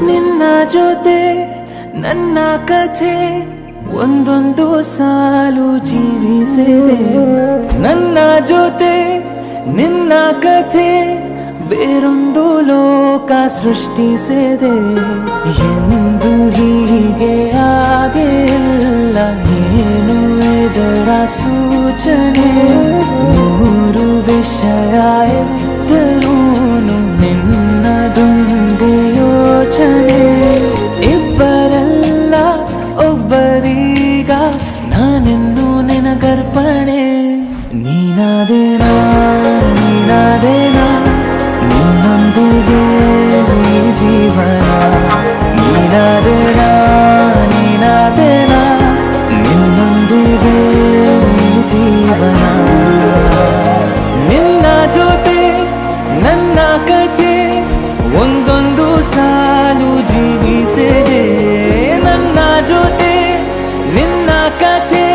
ನಿನ್ನ ಜೊತೆ ನನ್ನ ಕಥೆ ಒಂದೊಂದು ಸಾಲು ಜೀವಿಸಿದೆ. ನನ್ನ ಜೊತೆ ನಿನ್ನ ಕಥೆ ಬೇರೊಂದು ಲೋಕ ಸೃಷ್ಟಿಸಿದೆ. ಎಂದು ಹೀಗೆ ಆಗಿಲ್ಲ, ಏನು ಇದರ ಸೂಚನೆ? ನೂರು ವಿಷಯ ಎತ್ತರೂನು ನಿನ್ನದೊಂದೇ ಯೋಚನೆ. ಇಬ್ಬರಲ್ಲ ಒಬ್ಬರೀಗ ನಾನಿನ್ನು ನಿನಗರ್ಪಣೆ. ನೀನಾದೇನಾ ನೀನಾದೇನಾ ನಿನ್ನೊಂದಿಗೆ ಈ ಜೀವನ. ನೀನಾದೇನಾ ನೀನಾದೇನಾ ನಿನ್ನೊಂದಿಗೆ ಈ ಜೀವನ. ನಿನ್ನ ಜೊತೆ ನನ್ನ ಕಥೆ ಒಂದೊಂದು ಸಾಲು ಜೀವಿಸಿದೆ. ನನ್ನ ಜೊತೆ ನಿನ್ನ ಕಥೆ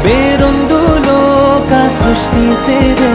ಬೇರೊಂದು ಲೋಕ ಸೃಷ್ಟಿಸಿದೆ.